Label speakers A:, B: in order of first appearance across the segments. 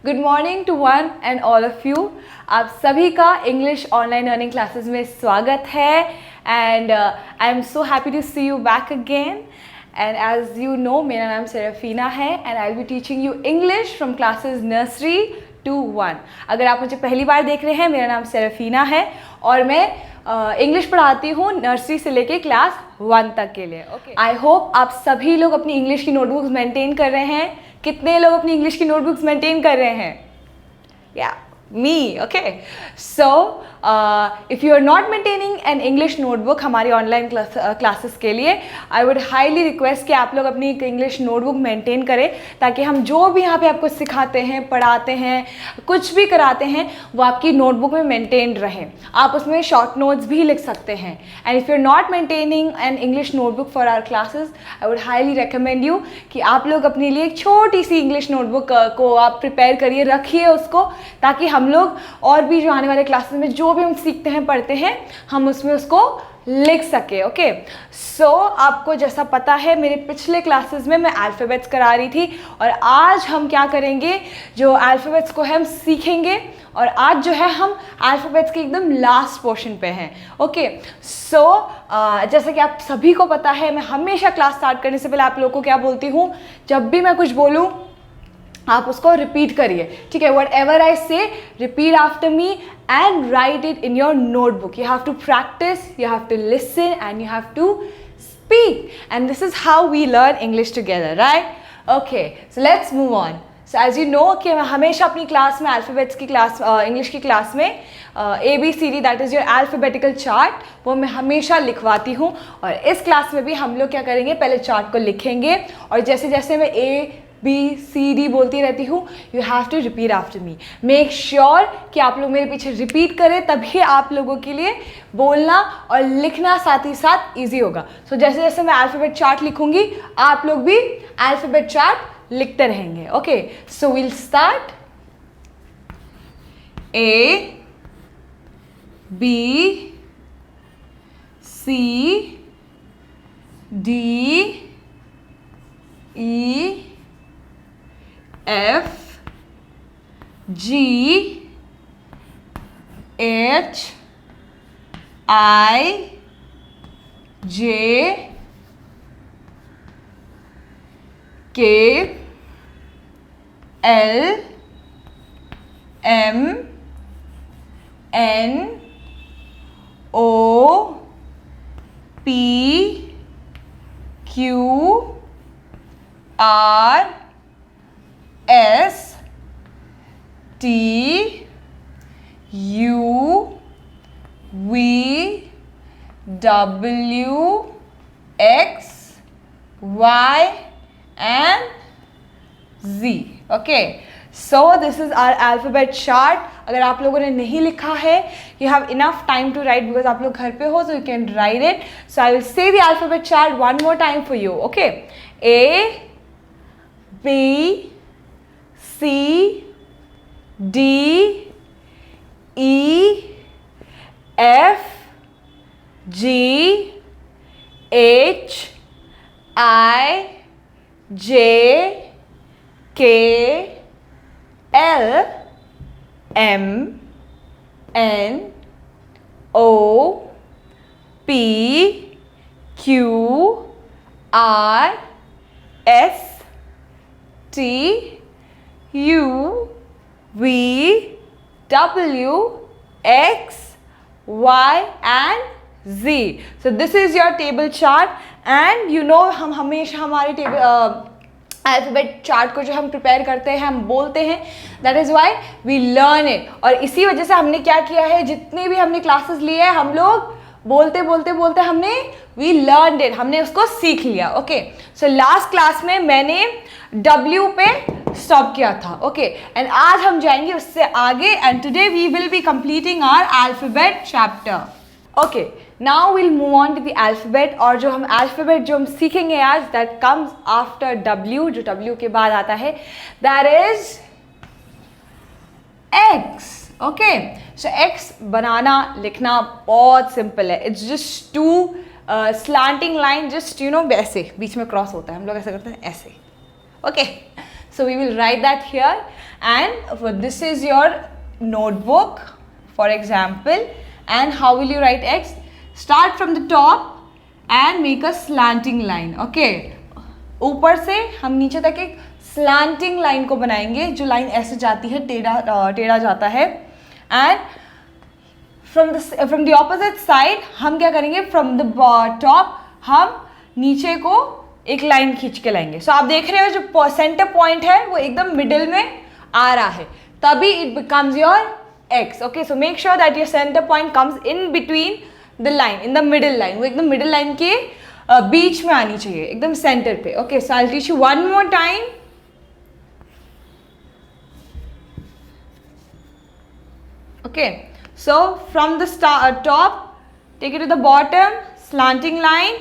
A: Good morning to one and all of you. आप सभी का इंग्लिश ऑनलाइन लर्निंग क्लासेस में स्वागत है and I am so happy to see you back again. And as you know मेरा नाम Serafina है and I will be teaching you English from classes nursery to 1। अगर आप मुझे पहली बार देख रहे हैं, मेरा नाम सेराफीना है और मैं इंग्लिश पढ़ाती हूँ नर्सरी से लेके क्लास 1 तक के लिए। ओके, आई होप आप सभी लोग अपनी इंग्लिश की नोटबुक्स मेंटेन कर रहे हैं। कितने लोग अपनी इंग्लिश की नोटबुक्स मेंटेन कर रहे हैं? या me, okay? So if you are not maintaining an English notebook हमारी ऑनलाइन क्लासेस के लिए, I would highly request कि आप लोग अपनी इंग्लिश नोटबुक मेंटेन करें ताकि हम जो भी यहाँ पे आपको सिखाते हैं, पढ़ाते हैं, कुछ भी कराते हैं वो आपकी नोटबुक में मेंटेन रहे। आप उसमें शॉर्ट नोट्स भी लिख सकते हैं। And if you are not maintaining an English notebook for our classes, I would highly recommend you कि आप लोग अपने लिए एक छोटी सी इंग्लिश नोटबुक को आप प्रिपेयर करिए, रखिए उसको, ताकि हम लोग और भी जो आने वाले क्लासेस में जो भी हम सीखते हैं, पढ़ते हैं, हम उसमें उसको लिख सके। ओके, सो आपको जैसा पता है मेरे पिछले क्लासेस में मैं अल्फ़ाबेट्स करा रही थी और आज हम क्या करेंगे, जो अल्फ़ाबेट्स को हम सीखेंगे और आज जो है हम अल्फ़ाबेट्स के एकदम लास्ट पोर्शन पे हैं। ओके, सो जैसा कि आप सभी को पता है, मैं हमेशा क्लास स्टार्ट करने से पहले आप लोगों को क्या बोलती हूँ, जब भी मैं कुछ बोलूँ आप उसको रिपीट करिए, ठीक है? What ever I say repeat after me and write it in your notebook. You have to practice, you have to listen and you have to speak, and this is how we learn English together, right? Okay, so let's move on. So as you know कि मैं हमेशा अपनी class में alphabets की class, English की class में ABCD that is your alphabetical chart, वो मैं हमेशा लिखवाती हूँ। और इस क्लास में भी हम लोग क्या करेंगे, पहले चार्ट को लिखेंगे और जैसे जैसे मैं ABCD बोलती रहती हूँ, you have to repeat after me. Make sure कि आप लोग मेरे पीछे रिपीट करें, तभी आप लोगों के लिए बोलना और लिखना साथ ही साथ ईजी होगा। सो जैसे जैसे मैं अल्फ़ाबेट चार्ट लिखूंगी, आप लोग भी अल्फ़ाबेट चार्ट लिखते रहेंगे। Okay, so will start. A B C D E F G H I J K L M N O P Q R S T U V W X Y and Z. Okay, so this is our alphabet chart. अगर आप लोगों ने नहीं लिखा है, you have enough time to write because आप लोग घर पे हो, so you can write it. So I will say the alphabet chart one more time for you. Okay, A B C D E F G H I J K L M N O P Q R S T U V W X Y and Z. So this is your table chart and you know हम हमेशा हमारे table alphabet chart को जो हम prepare करते हैं, हम बोलते हैं, that is why we learn it. और इसी वजह से हमने क्या किया है, जितने भी हमने क्लासेस लिए हैं, हम लोग बोलते बोलते बोलते हमने वी लर्न इट, हमने उसको सीख लिया। ओके, सो लास्ट क्लास में मैंने W पे स्टॉप किया था। ओके, एंड आज हम जाएंगे उससे आगे and today we will be completing our alphabet chapter. Okay, now will move on to the alphabet. और जो हम अल्फ़ाबेट जो हम सीखेंगे आज, दैट कम्स आफ्टर W, जो W के बाद आता है, that is X। Okay, so X बनाना लिखना बहुत सिंपल है। It's just two slanting line, just you know ऐसे बीच में क्रॉस होता है, हम लोग ऐसे करते हैं ऐसे। Okay, so we will write that here and this is your notebook for example, and how will you write x? Start from the top and make a slanting line. Okay, ऊपर से हम नीचे तक एक slanting line को बनाएंगे, जो line ऐसे जाती है, टेढ़ा जाता है. And from the opposite side हम क्या करेंगे, फ्रॉम द टॉप हम नीचे को एक लाइन खींच के लाएंगे. सो आप देख रहे हो जो सेंटर पॉइंट है वो एकदम मिडिल में आ रहा है, तभी it becomes your x. Okay, so make sure that your centre point comes in between the line, in the middle line. वो एकदम मिडिल लाइन के बीच में आनी चाहिए, एकदम सेंटर पे. Okay, so I will teach you one more time. Okay, so from the top, take it to the bottom, slanting line,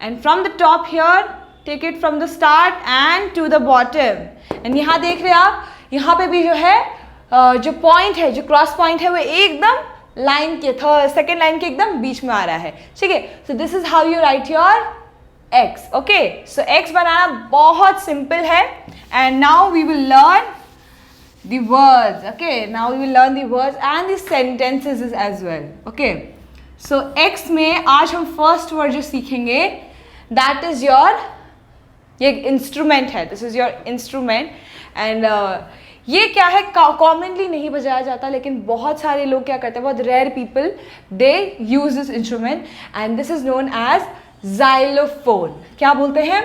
A: and from the top here, take it from the start and to the bottom. And यहाँ देख रहे हैं आप, यहाँ पे भी जो है जो पॉइंट है, जो क्रॉस पॉइंट है, वो एकदम लाइन के सेकेंड लाइन के एकदम बीच में आ रहा है. ठीक है, so this is how you write your x. Okay, so x बनाना बहुत सिंपल है. And now we will learn the words. Okay, now we will learn the words and the sentences as well. Okay, so x में आज हम first word जो सीखेंगे, that is your, ये instrument है, this is your instrument. and ये क्या है, commonly नहीं बजाया जाता, लेकिन बहुत सारे लोग क्या करते हैं, बहुत rare people they use this instrument, and this is known as xylophone. क्या बोलते हैं?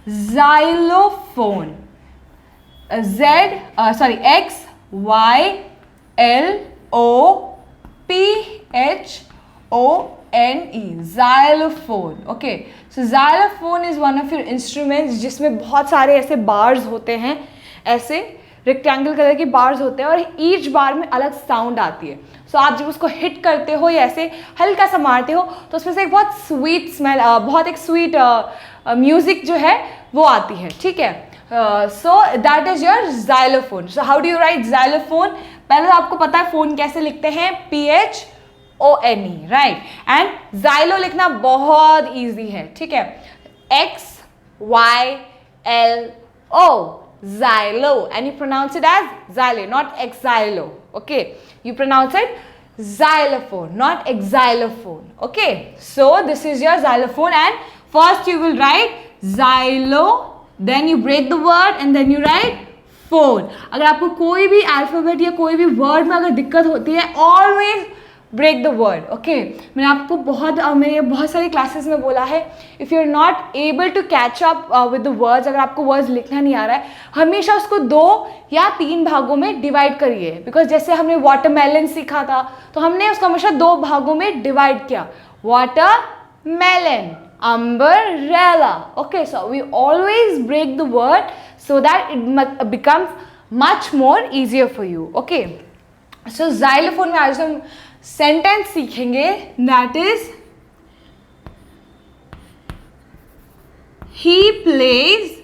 A: xylophone. X Y L O P H O N E, xylophone. Okay, so xylophone is one of your instruments जिसमें बहुत सारे ऐसे bars होते हैं, ऐसे रेक्टेंगल कलर के बार्स होते हैं, और ईच बार में अलग साउंड आती है. सो आप जब उसको हिट करते हो या ऐसे हल्का सा मारते हो, तो उसमें से एक बहुत स्वीट स्मेल, बहुत एक स्वीट म्यूजिक जो है वो आती है. ठीक है, so that is your xylophone. So how do you write xylophone? पहले तो आपको पता है फोन कैसे लिखते हैं, PHONE, right? and xylo लिखना बहुत easy है. ठीक है, XYLO, xylo, and you pronounce it as xylo, not xylo. Okay, you pronounce it xylophone, not xylophone. Okay, so this is your xylophone, and first you will write xylo, then you break the word and then you write phone. अगर आपको कोई भी alphabet या कोई भी word में अगर दिक्कत होती है, always break the word. Okay, मैंने आपको मैंने बहुत सारी क्लासेस में बोला है, if you are not able to catch up with the words, अगर आपको वर्ड्स लिखना नहीं आ रहा है, हमेशा उसको 2 या 3 भागों में डिवाइड करिए. बिकॉज जैसे हमने वाटरमेलन सीखा था, तो हमने उसको हमेशा 2 भागों में डिवाइड किया, watermelon, umbrella. Okay, so we always break the word so that it becomes much more easier for you. Okay, so xylophone में आज हम sentence सीखेंगे, that is he plays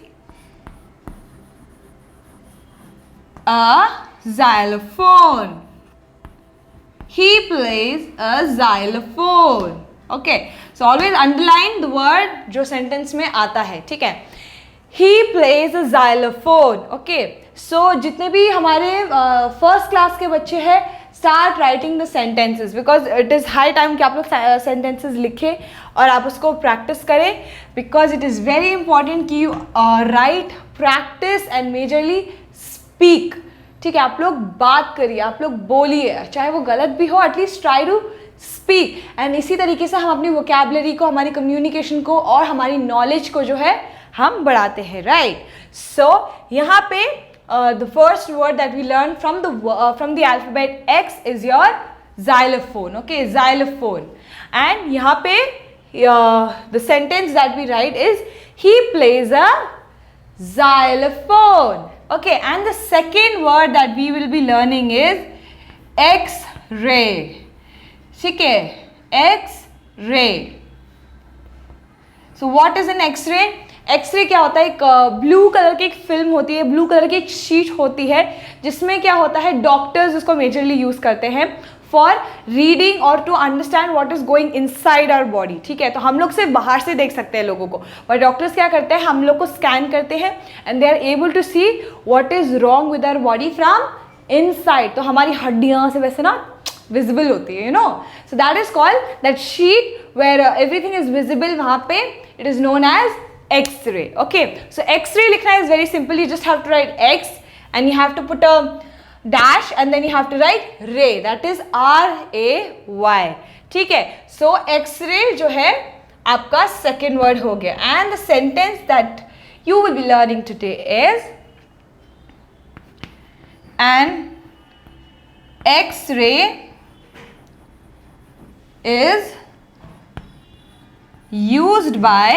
A: a xylophone. He plays a xylophone. Okay, so always underline the word जो sentence में आता है. ठीक है, he plays a xylophone. Okay, so जितने भी हमारे first class के बच्चे हैं, start writing the sentences, because it is high time कि आप लोग sentences लिखें और आप उसको practice करें, because it is very important कि you write, practice and majorly speak. ठीक है, आप लोग बात करिए, आप लोग बोलिए, चाहे वो गलत भी हो, at least try to speak. And इसी तरीके से हम अपनी वोकैबुलरी को, हमारी कम्युनिकेशन को और हमारी नॉलेज को जो है हम बढ़ाते हैं. राइट, सो यहाँ पे the first word that we learn from the alphabet X is your xylophone. Okay, xylophone. And यहाँ पे the sentence that we write is he plays a xylophone. Okay, and the second word that we will be learning is X-ray. ठीक है, X-ray. So what is an X-ray? X-ray क्या होता है? एक blue colour की एक film होती है, ब्लू कलर की एक शीट होती है, जिसमें क्या होता है, डॉक्टर्स उसको मेजरली यूज करते हैं फॉर रीडिंग और to understand what is going inside our body, ठीक है। तो हम लोग सिर्फ बाहर से देख सकते हैं लोगों को, बट डॉक्टर्स क्या करते हैं, हम लोग को स्कैन करते हैं and they are able to see what is wrong with our body from inside. तो हमारी हड्डियां से वैसे ना विजिबल होती है, you know, so that is called that sheet where everything is visible, वहां पे it is known as X-ray. Okay, so X-ray लिखना is very simple. You just have to write X and you have to put a dash and then you have to write ray. That is R-A-Y. ठीक है, so X-ray जो है आपका second word हो गया. And the sentence that you will be learning today is an X-ray is used by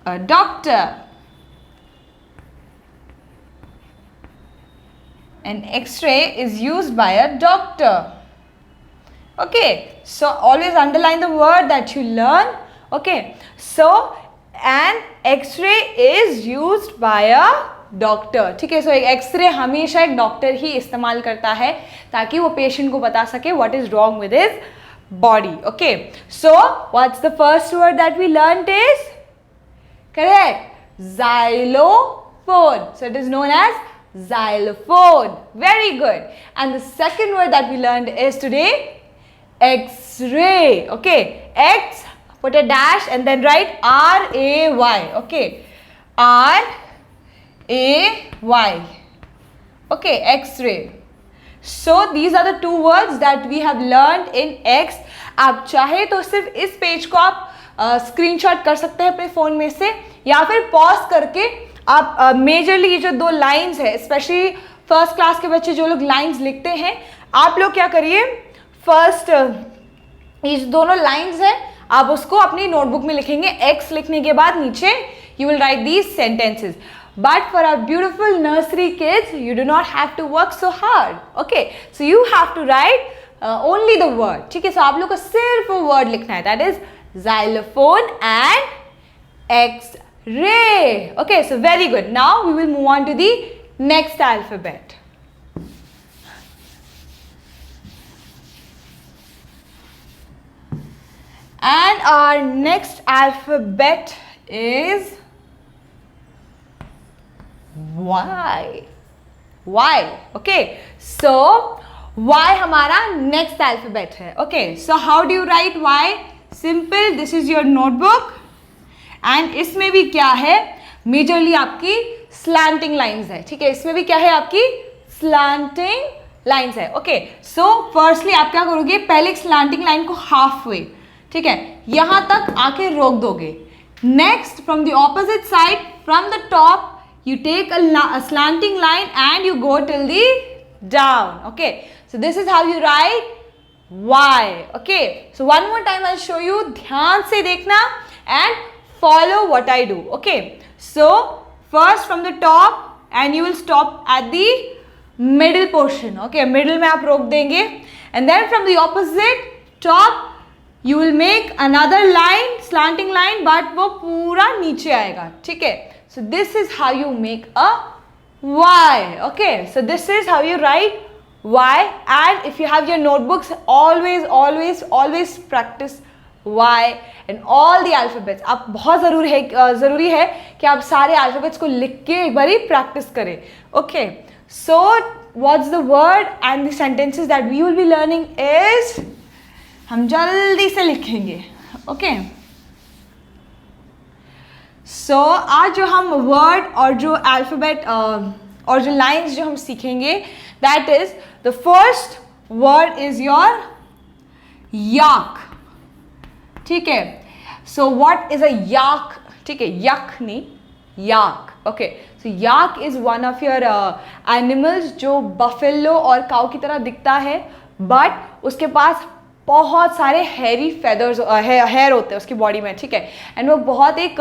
A: a doctor. An X-ray is used by a doctor. Okay, so always underline the word that you learn. Okay, so an X-ray is used by a doctor. ठीक है, so एक X-ray हमेशा एक doctor ही इस्तेमाल करता है ताकि वो पेशेंट को बता सके what is wrong with his body. Okay, so what's the first word that we learned is correct, xylophone. So it is known as xylophone. Very good. And the second word that we learned is today X-ray. Okay, X, put a dash and then write R-A-Y. Okay, R-A-Y. Okay, X-ray. So these are the two words that we have learned in X. आप चाहे तो सिर्फ इस page को आप screenshot कर सकते हैं अपने फ़ोन में से, या फिर पॉज करके आप मेजरली ये जो दो लाइंस है, स्पेशली फर्स्ट क्लास के बच्चे जो लोग लाइंस लिखते हैं, आप लोग क्या करिए, फर्स्ट ये जो दोनों लाइंस है आप उसको अपनी नोटबुक में लिखेंगे. एक्स लिखने के बाद नीचे you will write these sentences. But for our beautiful nursery kids, you do not have to work so hard. Okay, so you have to write only the word. ठीक है, so आप लोग को सिर्फ वो word लिखना है, that is xylophone and X-ray. Okay, so very good. Now we will move on to the next alphabet. And our next alphabet is Y. Y. Okay, so Y हमारा next alphabet है. Okay, so how do you write Y? Simple. This is your notebook. And इसमें भी क्या है? Majorly आपकी slanting lines है. ठीक है, इसमें भी क्या है आपकी slanting lines है. Okay, so firstly आप क्या करोगे? पहले slanting line को halfway, ठीक है, यहाँ तक आके रोक दोगे. Next, from the opposite side, from the top, you take a slanting line and you go till the down. Okay, so this is how you write Y. Okay, so one more time I'll show you. ध्यान से देखना and follow what I do. Okay, so first from the top and you will stop at the middle portion. Okay, middle में आप रोक देंगे and then from the opposite top you will make another line, slanting line, but वो पूरा नीचे आएगा. ठीक है, so this is how you make a Y. Okay, so this is how you write Y. And if you have your notebooks, always practice Y and all the alphabets. आप बहुत ज़रूरी है कि आप सारे alphabets को लिख के एक बारी practice करें. Okay, so what's the word and the sentences that we will be learning is, हम जल्दी से लिखेंगे. Okay, so आज जो हम word और जो alphabet और जो lines जो हम सीखेंगे, that is the first word is your yak. ठीक है, so what is a yak? ठीक है, yak नहीं, yak. Okay, so yak is one of your animals जो buffalo और cow की तरह दिखता है, but उसके पास बहुत सारे हेयरी फेदर्स हेयर होते हैं उसकी बॉडी में. ठीक है, एंड वो बहुत एक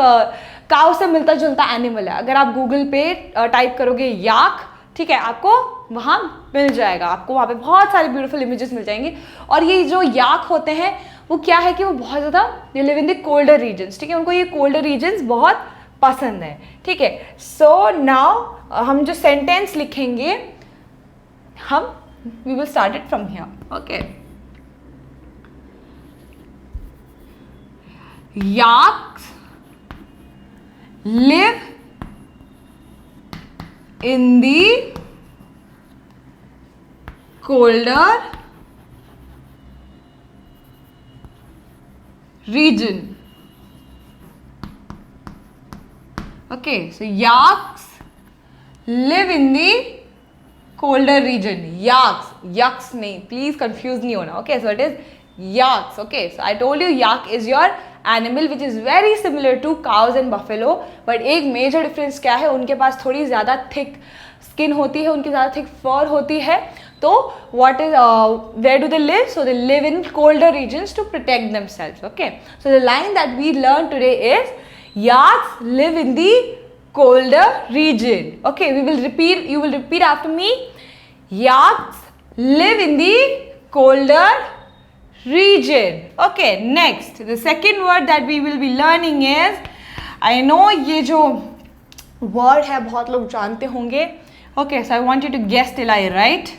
A: काउ से मिलता जुलता एनिमल है. अगर आप गूगल पे टाइप करोगे याक, ठीक है, आपको वहाँ मिल जाएगा, आपको वहाँ पे बहुत सारे ब्यूटीफुल इमेजेस मिल जाएंगे. और ये जो याक होते हैं वो क्या है कि वो बहुत ज़्यादा they live in the colder regions. ठीक है, उनको ये कोल्डर रीजन्स बहुत पसंद है. ठीक है, सो नाउ हम जो सेंटेंस लिखेंगे, हम we will start it from here. Okay. Yaks live in the colder region. Okay, so yaks live in the colder region. Yaks, yaks nahi, please confuse nahi hona. Okay, so it is yaks. Okay, so I told you yak is your animal which is very similar to cows and buffalo, but एक major difference क्या है, उनके पास थोड़ी ज़्यादा thick skin होती है, उनकी ज़्यादा thick fur होती है. तो what is where do they live? So they live in colder regions to protect themselves. Okay, so the line that we learned today is yaks live in the colder region. Okay, we will repeat, you will repeat after me. Yaks live in the colder region. Okay, next the second word that we will be learning is, I know ये जो word है बहुत लोग जानते होंगे. Okay, so I want you to guess till I write.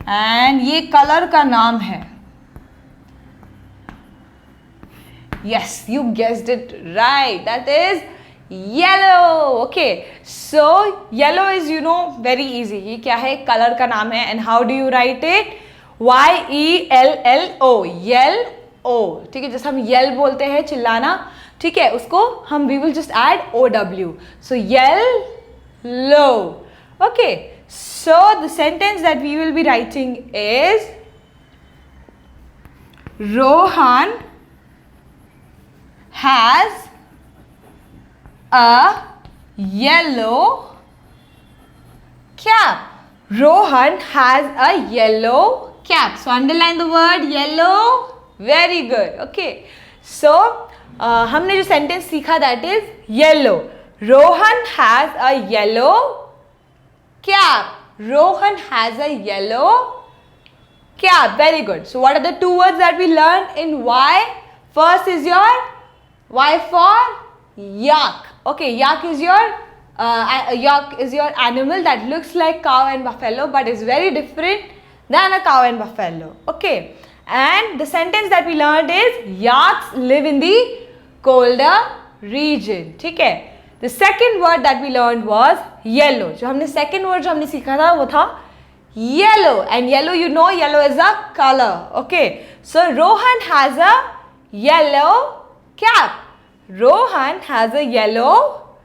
A: And ये color का नाम है. Yes, you guessed it right. That is yellow. Okay, so yellow is, you know, very easy. ये क्या है? Color का नाम है. And how do you write it? Y-E-L-L-O. Yellow. ठीक है, जैसे हम yell बोलते हैं चिल्लाना, ठीक है, उसको हम we will just add O-W. So yellow. Okay, so the sentence that we will be writing is Rohan has a yellow cap. Rohan has a yellow cap. So underline the word yellow. Very good. Okay. So हमने जो sentence सीखा that is yellow. Rohan has a yellow cap. Rohan has a yellow cap. Very good. So what are the two words that we learned in Y? First is your Y for yak. Okay, yak is your animal that looks like cow and buffalo but is very different than a cow and buffalo. Okay, and the sentence that we learned is yaks live in the colder region. ठीक है. The second word that we learned was yellow. जो हमने second word जो हमने सीखा था वो था yellow, and yellow, you know, yellow is a color. Okay, so Rohan has a yellow cap. Rohan has a yellow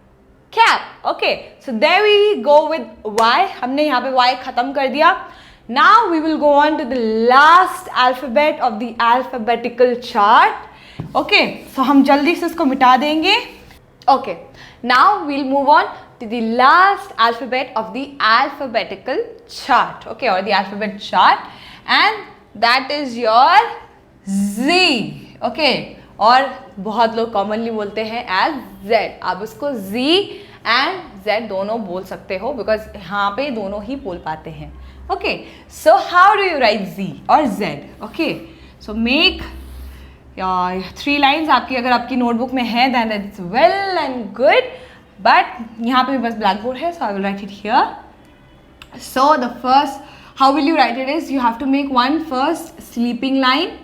A: cap. Okay, so there we go with Y. हमने यहाँ पे Y खत्म कर दिया. Now we will go on to the last alphabet of the alphabetical chart. Okay, so हम जल्दी से इसको मिटा देंगे. Okay, now we'll move on to the last alphabet of the alphabetical chart. Okay, or the alphabet chart, and that is your Z. Okay, और बहुत लोग commonly बोलते हैं as Z. आप उसको Z and Z दोनों बोल सकते हो because यहाँ पे दोनों ही बोल पाते हैं. Okay, so how do you write Z or Z? Okay, so make 3 lines. आपकी अगर आपकी notebook में है then it's well and good, but यहाँ पे बस blackboard है, so I will write it here. So the first, how will you write it is, you have to make one first sleeping line,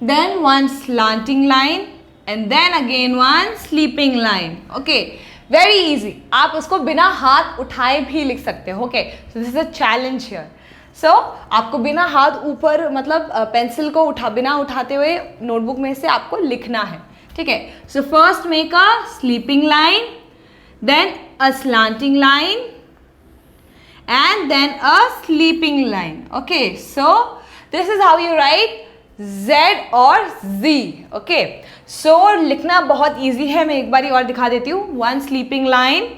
A: then one slanting line, and then again one sleeping line. Okay, very easy. आप उसको बिना हाथ उठाए भी लिख सकते हो. Okay, so this is a challenge here. So आपको बिना हाथ ऊपर मतलब पेंसिल को बिना उठाते हुए नोटबुक में से आपको लिखना है. ठीक है. So first make a sleeping line, then a slanting line, and then a sleeping line. Okay, so this is how you write Z और Z. Okay, so लिखना बहुत easy है. मैं एक बारी और दिखा देती हूँ. One sleeping line,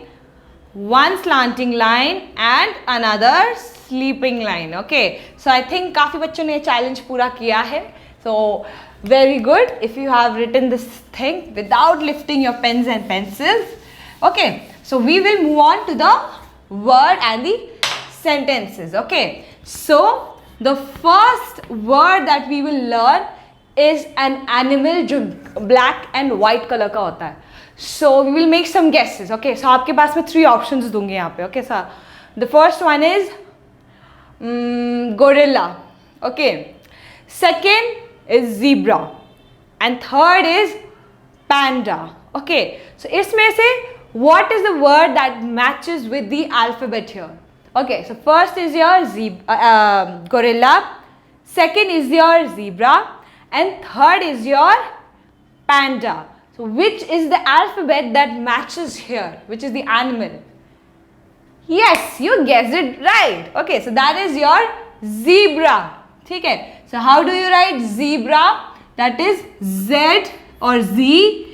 A: one slanting line, and another sleeping line. Okay, so I think काफ़ी बच्चों ने challenge पूरा किया है. So very good if you have written this thing without lifting your pens and pencils. Okay, so we will move on to the word and the sentences. Okay, so the first word that we will learn is an animal जो black and white color का होता है. So we will make some guesses. Okay, so आपके पास मैं 3 options दूंगी यहाँ पे. Okay, so the first one is gorilla. Okay, second is zebra and third is panda. Okay, so इसमें से what is the word that matches with the alphabet here? Okay, so first is your gorilla, second is your zebra and third is your panda. So which is the alphabet that matches here? Which is the animal? Yes, you guessed it right. Okay, so that is your zebra. ठीक है, so how do you write zebra? That is Z or Z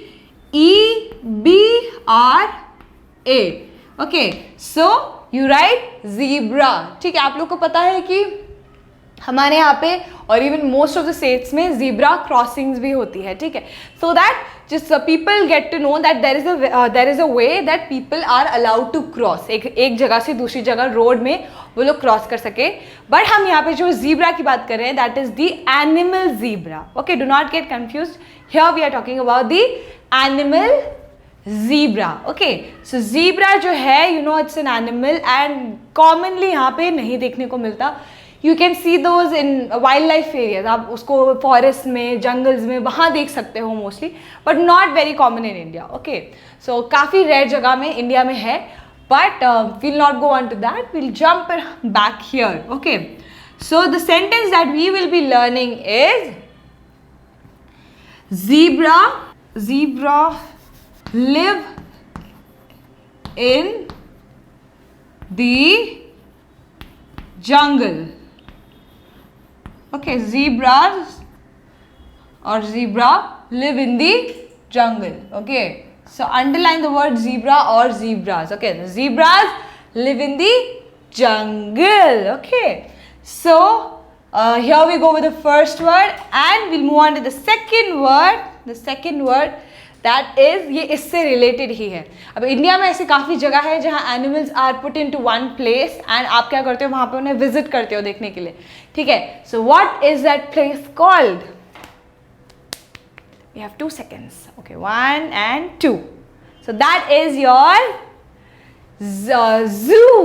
A: E B R A. Okay, so you write zebra. ठीक है, आप लोग को पता है कि हमारे यहाँ पे और even most of the states में जीब्रा क्रॉसिंग्स भी होती है. ठीक है, so that just people get to know that there is a way that people are allowed to cross, एक जगह से दूसरी जगह रोड में वो लोग क्रॉस कर सके. बट हम यहाँ पे जो जीब्रा की बात कर रहे हैं that is the animal zebra. Okay, do not get confused, here we are talking about the animal zebra. Okay, so zebra जो है you know it's an animal and commonly यहाँ पे नहीं देखने को मिलता. You can see those in wildlife areas, आप उसको फॉरेस्ट में जंगल्स में वहाँ देख सकते हो mostly, but not very common in India. Okay, so काफ़ी रेयर जगह में इंडिया में है, but will not go on to that, will jump back here. Okay, so the sentence that we will be learning is zebra live in the jungle. Okay, zebras or zebra live in the jungle. Okay, so underline the word zebra or zebras. Okay, the zebras live in the jungle. Okay, so here we go with the first word and we'll move on to the second word. The second word that is, ये इससे related ही है. अब India में ऐसी काफ़ी जगह है जहाँ animals are put into one place and आप क्या करते हो वहाँ पे उन्हें विजिट करते हो देखने के लिए. ठीक है, so what is that place called? We have 2 seconds. Okay, 1 and 2. So that is your zoo.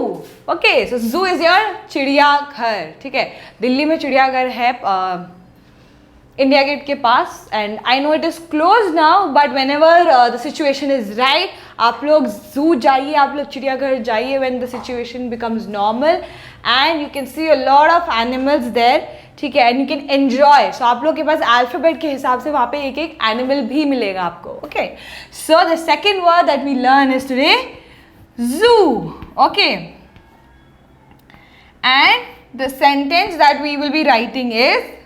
A: Okay, so zoo is your चिड़ियाघर. ठीक है, दिल्ली में चिड़ियाघर है इंडिया गेट के पास and I know it is close now, but whenever the situation is right आप लोग जू जाइए, आप लोग चिड़ियाघर जाइए when the situation becomes normal and you can see a lot of animals there. ठीक है, and you can enjoy. So आप लोग के पास अल्फाबेट के हिसाब से वहाँ पे एक एक एनिमल भी मिलेगा आपको. Okay, so the second word that we learn is today zoo. Okay, and the sentence that we will be writing is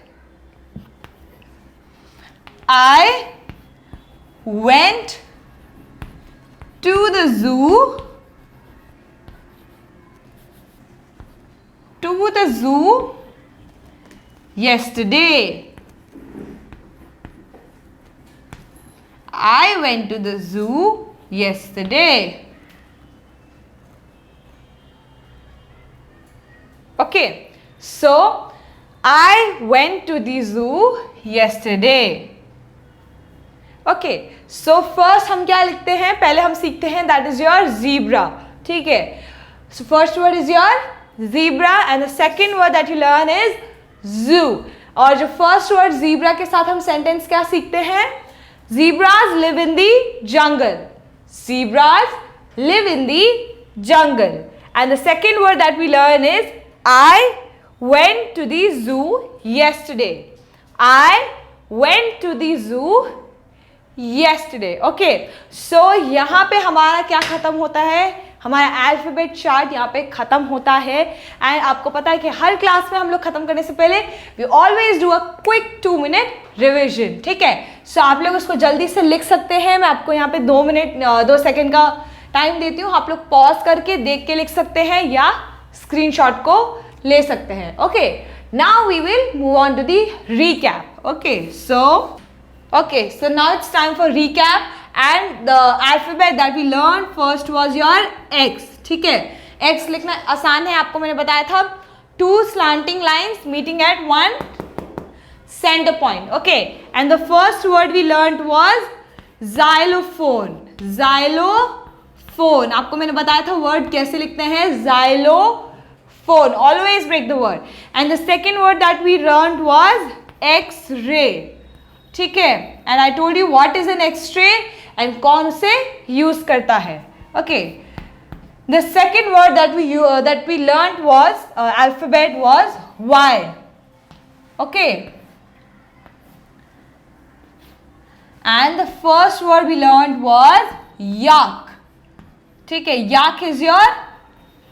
A: I went to the zoo yesterday. I went to the zoo yesterday. Okay, so I went to the zoo yesterday. Okay, so first हम क्या लिखते हैं, पहले हम सीखते हैं that is your zebra. ठीक है, so first word is your zebra and the second word that you learn is जू. और जो फर्स्ट वर्ड जीब्रा के साथ हम सेंटेंस क्या सीखते हैं, zebras live in the jungle. Zebras live in the jungle. And the second word that we learn is I went to the zoo yesterday. I went to the zoo yesterday. Okay, so यहाँ पे हमारा क्या खत्म होता है, हमारा alphabet chart यहाँ पे खत्म होता है. एंड आपको पता है कि हर क्लास में हम लोग खत्म करने से पहले we always do a quick 2 minute revision. ठीक है, सो आप लोग उसको जल्दी से लिख सकते हैं. मैं आपको यहाँ पे 2 सेकेंड का टाइम देती हूँ, आप लोग पॉज करके देख के लिख सकते हैं या स्क्रीनशॉट को ले सकते हैं. Okay, now we will move on to the recap. Okay, so now it's time for recap and the alphabet that we learned first was your X. ठीक है, X लिखना आसान है, आपको मैंने बताया था 2 slanting lines meeting at 1 center point. Okay, and the first word we learned was xylophone. Xylophone, आपको मैंने बताया था वर्ड कैसे लिखते हैं, xylophone. phone. Always break the word. And the second word that we learned was X-ray. ठीक है? And I told you what is an X-ray and कौन उसे use करता है. Okay. The second word that we learned was alphabet was Y. Okay. And the first word we learned was yak. ठीक है? Yak is your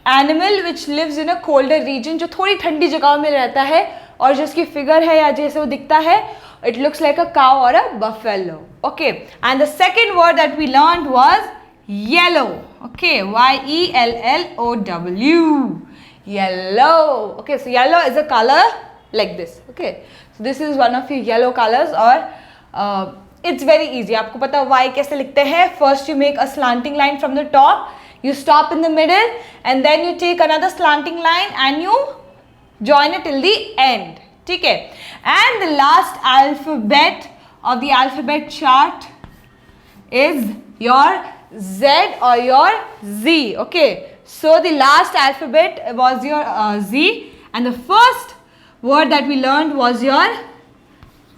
A: animal which lives in a colder region, जो थोड़ी ठंडी जगहों में रहता है और जिसकी फिगर है या जैसे वो दिखता है, it looks like a cow or a buffalo. Okay. And the second word that we learned was yellow. Okay. Y-E-L-L-O-W. Yellow. Okay. So yellow is a color like this. Okay. So this is one of your yellow colors or it's very easy. आपको पता है Y कैसे लिखते हैं? First you make a slanting line from the top, you stop in the middle, and then you take another slanting line and you join it till the end. ठीक है? And the last alphabet of the alphabet chart is your Z or your Z. Okay. So the last alphabet was your Z, and the first word that we learned was your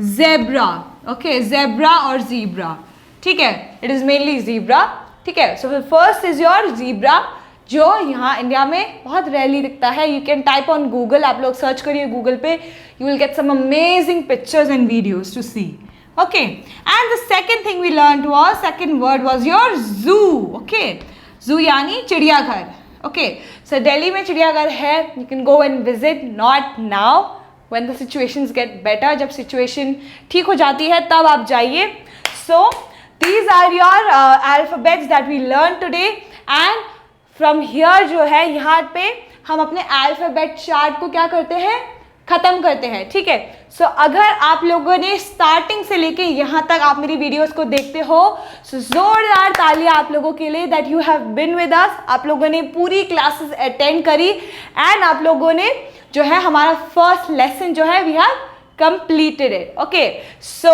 A: zebra. Okay, zebra or zebra. ठीक है? It is mainly zebra. ठीक है? So the first is your zebra, जो यहाँ India में बहुत rarely दिखता है. You can type on Google. आप लोग सर्च करिए Google पे. You will get some amazing pictures and videos to see. Okay. And the second word was your zoo. Okay. Zoo यानी चिड़ियाघर. Okay. So Delhi में चिड़ियाघर है. You can go and visit. Not now. When the situations get better, जब situation ठीक हो जाती है तब आप जाइए. So these are your alphabets that we learned today, and from here जो है यहाँ पे हम अपने alphabet chart को क्या करते हैं? ख़त्म करते हैं. ठीक है? So अगर आप लोगों ने starting से लेके यहाँ तक आप मेरी videos को देखते हो, so जोरदार तालियां आप लोगों के लिए that you have been with us. आप लोगों ने पूरी classes attend करी and आप लोगों ने जो है हमारा फर्स्ट लेसन जो है we have completed it. Okay. So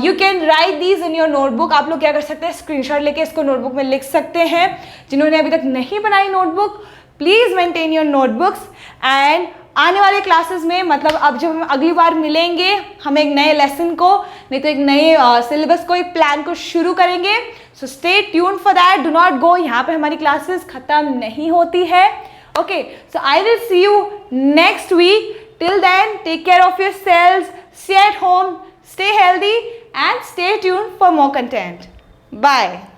A: you can write these in your notebook. आप लोग क्या कर सकते हैं? स्क्रीनशॉट लेके इसको नोटबुक में लिख सकते हैं. जिन्होंने अभी तक नहीं बनाई notebook, please maintain your notebooks. And आने वाले क्लासेस में, मतलब अब जब हम अगली बार मिलेंगे, हम एक नए लेसन को, नहीं तो एक नए सिलेबस को, एक प्लान को शुरू करेंगे. So stay tune for that. Do not go. यहाँ पे हमारी क्लासेस खत्म नहीं होती है. Okay, so I will see you next week. Till then, take care of yourselves, stay at home, stay healthy, and stay tuned for more content. Bye.